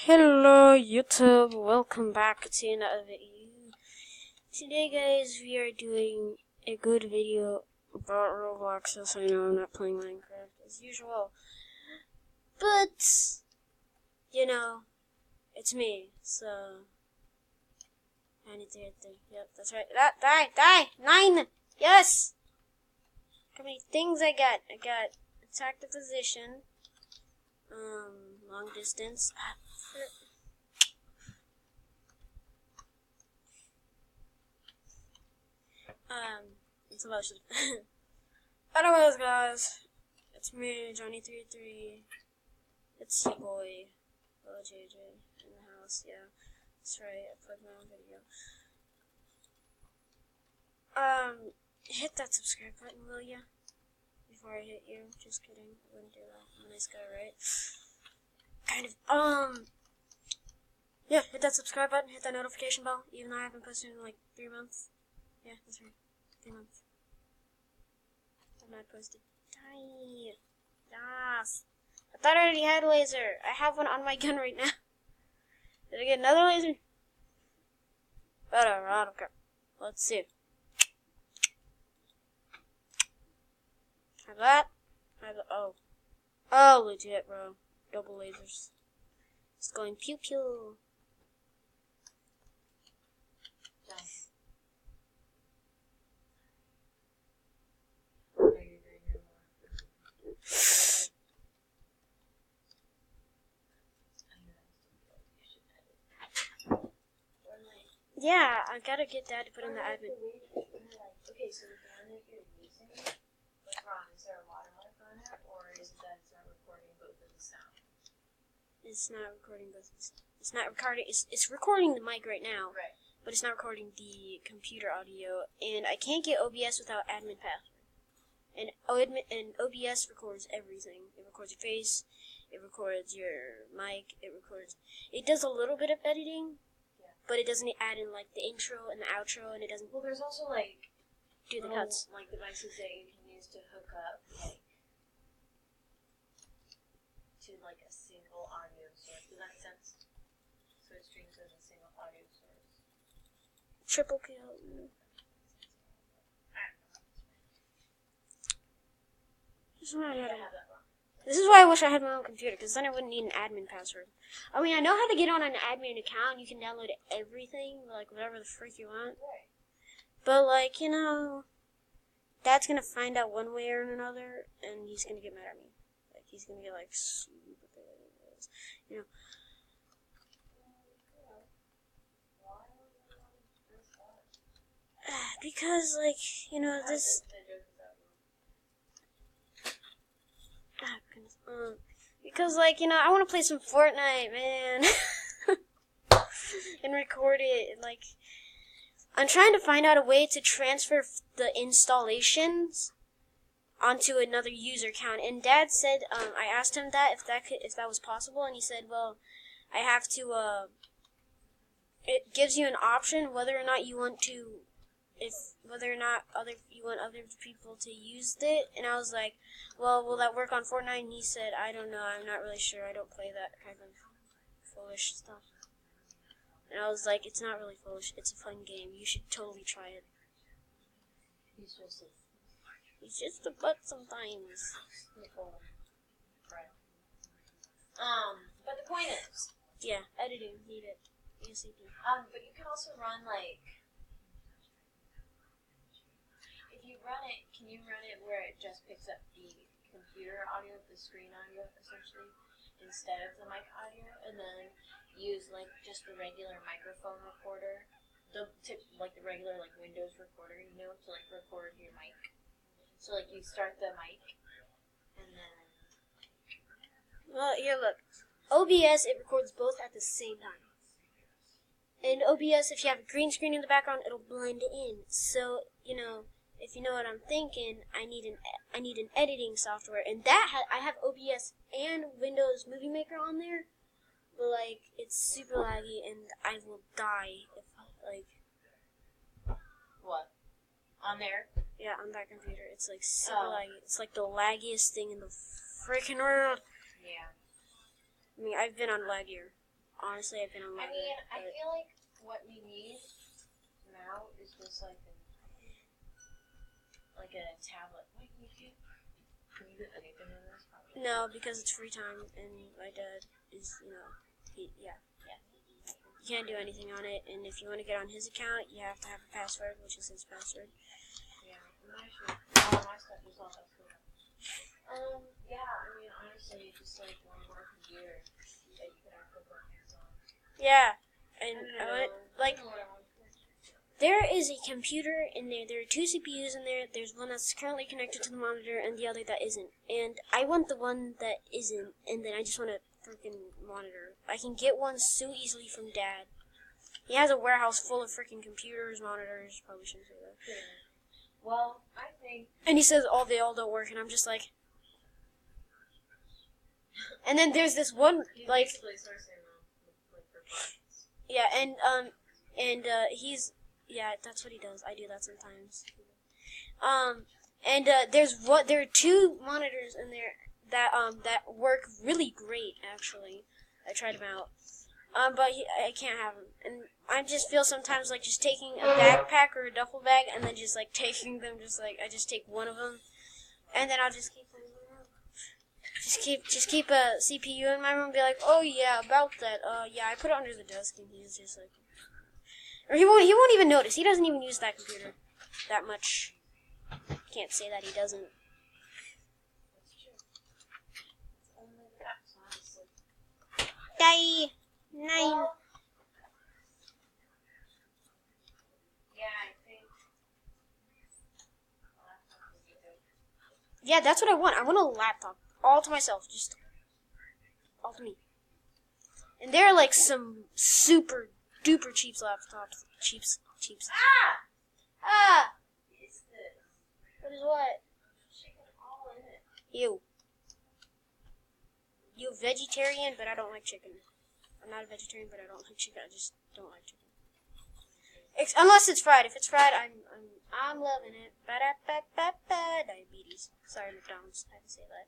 Hello YouTube, welcome back to another video. Today guys, we are doing a good video about Roblox. As I know I'm not playing Minecraft as usual. But, you know, it's me, so I need to hit the, yep, that's right. Die! 9! Yes! Look how many things I got. I got attack the position, long distance. It's a lotion. Anyways, guys, it's me, Johnny33. It's your boy, JJ, in the house. Yeah, that's right. I plugged my own video. Hit that subscribe button, will ya? Before I hit you. Just kidding. I wouldn't do that. I'm a nice guy, right? Kind of. Yeah, hit that subscribe button, hit that notification bell, even though I haven't posted in like 3 months. Yeah, that's right. 3 months. I've not posted. Die. Yes. I thought I already had a laser. I have one on my gun right now. Did I get another laser? Whatever, I don't care. Let's see. Have that. Oh. Oh, legit, bro. Double lasers. It's going pew pew. Yeah, I gotta get Dad to put in the admin. Okay, so the one that you're using, what's wrong? Is there a watermark on it, or is it that it's not recording both of the sound? It's not recording both. It's not recording. It's recording the mic right now, Right. but it's not recording the computer audio. And I can't get OBS without admin password. And OBS records everything. It records your face. It records your mic. It does a little bit of editing. But it doesn't add in, like, the intro and the outro, and it doesn't... Well, there's also, like... do the cuts. Like, devices that you can use to hook up, like... to, like, a single audio source. Does that make sense? So it streams as a single audio source. Triple kill. This is why I wish I had my own computer, because then I wouldn't need an admin password. I mean, I know how to get on an admin account. You can download everything, like, whatever the frick you want. Right. But, like, you know, Dad's gonna find out one way or another, and he's gonna get mad at me. Like, he's gonna get, like, super pissed, you know. Because, like, you know, this... Ah, goodness. Because, like, you know, I want to play some Fortnite, man. And record it. Like, I'm trying to find out a way to transfer the installations onto another user account. And Dad said, I asked him that if that was possible, and he said, well, I have to, it gives you an option whether or not you want to, you want other people to use it. And I was like, well, will that work on Fortnite? And he said, I don't know, I'm not really sure, I don't play that kind of foolish stuff. And I was like, it's not really foolish, it's a fun game, you should totally try it. He's just a butt sometimes. Right. But the point is... Yeah, editing, need it. ASAP. But you can also run, like... If you run it, can you run it where it just picks up the computer audio, the screen audio, essentially, instead of the mic audio, and then use, like, just the regular microphone recorder, the regular, like, Windows recorder, you know, to, like, record your mic. So, like, you start the mic, and then... Well, here, look. OBS, it records both at the same time. And OBS, if you have a green screen in the background, it'll blend in. So, you know, if you know what I'm thinking, I need an editing software, and I have OBS and Windows Movie Maker on there, but, like, it's super laggy, and I will die if, like... What? On there? Yeah, on that computer. It's, like, super laggy. It's, like, the laggiest thing in the freaking world. Yeah. I mean, I've been on laggier honestly, I've been on I longer. mean, I feel like what we need now is just like a tablet. Wait, can you do anything in this? Probably. No, because it's free time, and my dad is, yeah. You can't do anything on it, and if you want to get on his account, you have to have a password, which is his password. Yeah, all my stuff is all that cool. Yeah, I mean, honestly, just like one more computer that you can actually put hands on. Yeah, and there is a computer in there. There are 2 CPUs in there. There's one that's currently connected to the monitor, and the other that isn't. And I want the one that isn't, and then I just want a freaking monitor. I can get one so easily from Dad. He has a warehouse full of freaking computers, monitors. Probably shouldn't say that. Yeah. Well, I think. And he says they all don't work, and I'm just like. And then there's this one like. Yeah, and he's. Yeah, that's what he does. I do that sometimes. There are 2 monitors in there that work really great, actually. I tried them out. But I can't have them. And I just feel sometimes like just taking a backpack or a duffel bag and then just like taking them, I just take one of them. And then I'll just keep them in my room. Just keep a CPU in my room and be like, oh yeah, about that. Yeah, I put it under the desk and he's just like, or he won't even notice. He doesn't even use that computer that much. Can't say that he doesn't. Die. 9. Well, yeah, I think. Yeah, that's what I want. I want a laptop. All to myself. Just all to me. And there are like some super duper cheap laptops. Cheaps. Ah! It's this. What is what? Chicken all in it. You vegetarian, but I don't like chicken. I'm not a vegetarian, but I don't like chicken. I just don't like chicken. Unless it's fried. If it's fried, I'm loving it. Ba-da-ba-ba-ba. Diabetes. Sorry, McDonald's. I had to say that.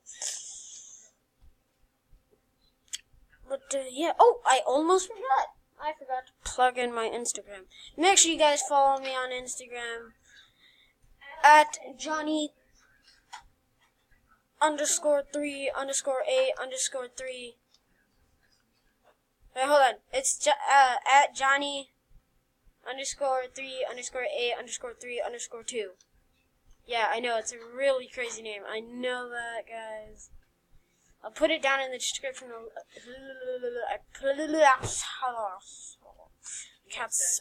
But yeah. Oh, I almost forgot. I forgot to plug in my Instagram. Make sure you guys follow me on Instagram at Johnny _3 _A _3. Wait, hold on. It's at Johnny _3 _A _3 _2. Yeah, I know, it's a really crazy name. I know that, guys. I'll put it down in the description. Cat's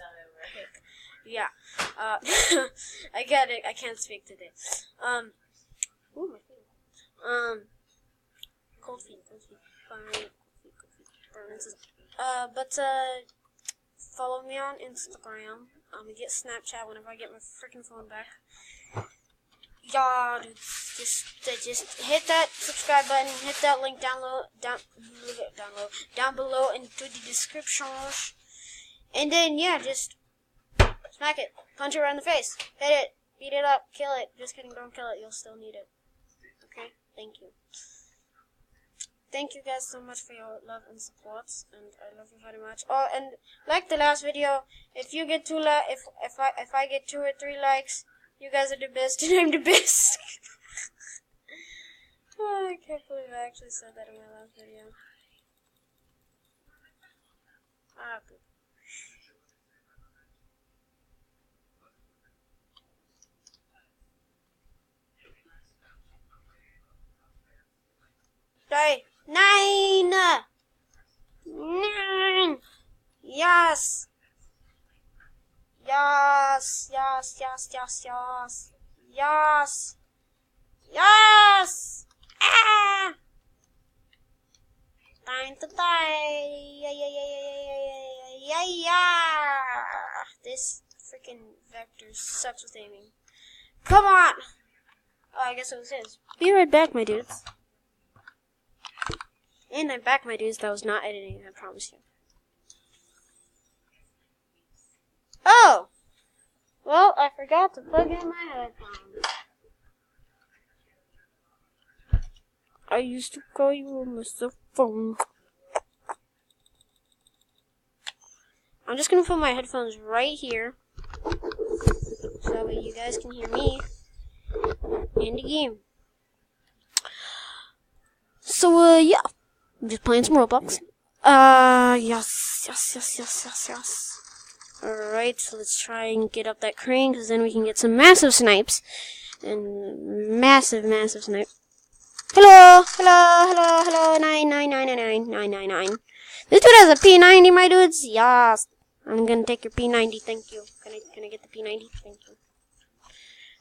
pick. Yeah. I get it. I can't speak today. Ooh, my feet. Cold feet. Fine. But follow me on Instagram. I'm gonna get Snapchat whenever I get my freaking phone back. Yeah, dude, just hit that subscribe button, hit that link down below into the description, and then yeah, just smack it, punch it right in the face, hit it, beat it up, kill it. Just kidding, don't kill it. You'll still need it. Okay, thank you. Thank you guys so much for your love and support, and I love you very much. Oh, and like the last video, if you get if I get 2 or 3 likes, you guys are the best, and I'm the best. Oh, I can't believe I actually said that in my last video. Ah, good. Die. 9! 9! Yes! Yes! Yes! Yes! Yes! Yes! Yes! Yes! Ah! Time to die! Yeah! Yeah! Yeah! Yeah! Yeah! Yeah! Yeah! This freaking vector sucks with aiming. Come on! Oh, I guess it was his. Be right back, my dudes. And I'm back, my dudes. That was not editing, I promise you. Oh! Well, I forgot to plug in my headphones. I used to call you Mr. Funk. I'm just gonna put my headphones right here, so that way you guys can hear me in the game. So, yeah. I'm just playing some Roblox. Yes. Alright, so let's try and get up that crane, because then we can get some massive snipes. And massive snipe. Hello, 9999999. This dude has a P90, my dudes. Yes. I'm gonna take your P90, thank you. Can I get the P90? Thank you.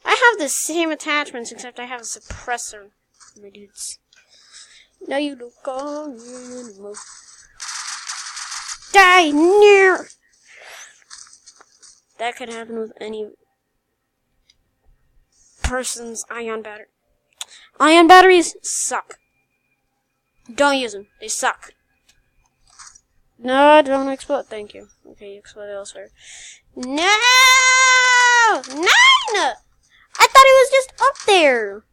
I have the same attachments, except I have a suppressor, my dudes. Now you don't call me anymore. Die near. That could happen with any person's ion battery. Ion batteries suck. Don't use them. They suck. No, don't explode. Thank you. Okay, you explode elsewhere. No! 9! I thought it was just up there.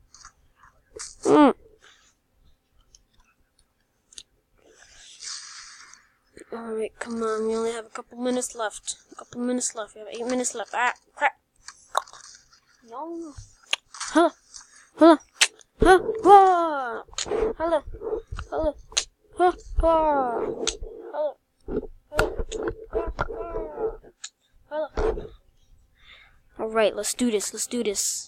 Alright, come on. We only have a couple minutes left. We have 8 minutes left. Ah, crap. No. Hello. Alright, let's do this.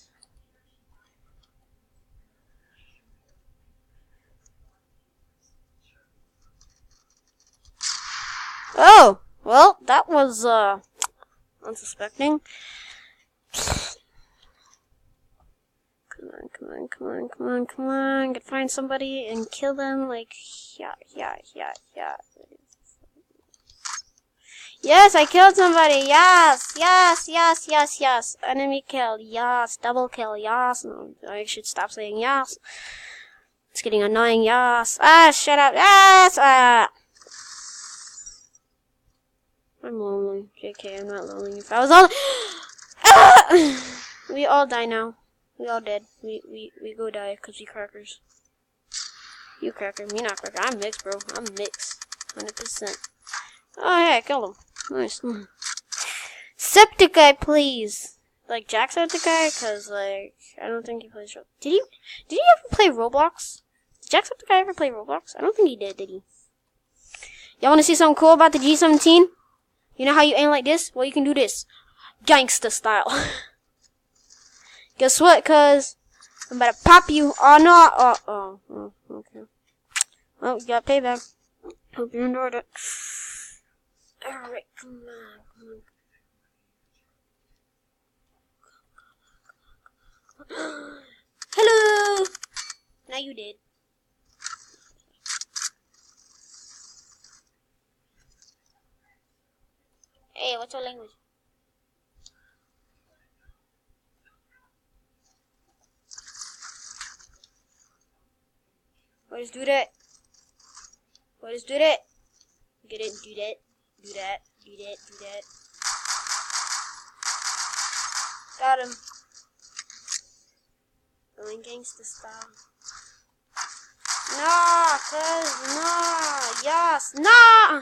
Oh, well, that was, unsuspecting. Come on. Gotta find somebody and kill them, like, yeah. Yes, I killed somebody, yes. Enemy killed, yes. Double kill, yes. No, I should stop saying yes. It's getting annoying, yes. Ah, shut up, yes, I'm lonely. JK, I'm not lonely. If I was all... We all die now. We all dead. We go die because we crackers. You cracker, me not cracker. I'm mixed, bro. I'm mixed. 100%. Oh, yeah, I killed him. Nice. Septiceye, please. Like Jacksepticeye? Because, like, I don't think he plays Roblox. Did he ever play Roblox? Did Jacksepticeye ever play Roblox? I don't think he did he? Y'all want to see something cool about the G17? You know how you aim like this? Well, you can do this. Gangsta style. Guess what, cuz? I'm about to pop you. Oh, no. Oh, okay. Well, you got payback. Hope you enjoyed it. Alright, come on. Hello! Now you did. Hey, what's your language? What is do that? Get it, do that. Got him. Going gangsta style. No, cuz, no, yes, no!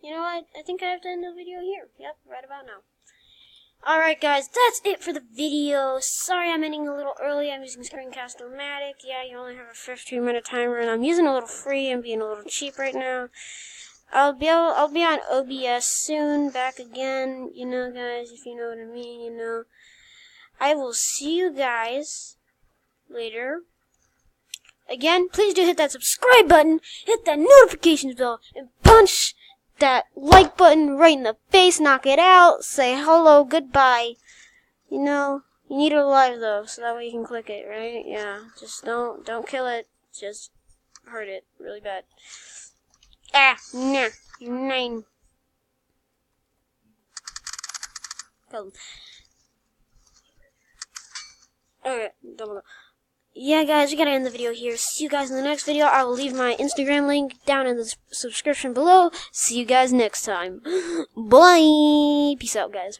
You know what? I think I have to end the video here. Yep, right about now. Alright guys, that's it for the video. Sorry I'm ending a little early. I'm using Screencast-O-Matic. Yeah, you only have a 15-minute timer, and I'm using a little free and being a little cheap right now. I'll be on OBS soon, back again, you know, guys, if you know what I mean, you know. I will see you guys later. Again, please do hit that subscribe button, hit that notifications bell, and punch that like button right in the face, knock it out, say hello, goodbye. You know, you need it alive though, so that way you can click it, right? Yeah, just don't kill it, just hurt it really bad. Nah, 9. Kill him. Okay, double. Yeah, guys, we gotta end the video here. See you guys in the next video. I will leave my Instagram link down in the subscription below. See you guys next time. Bye. Peace out, guys.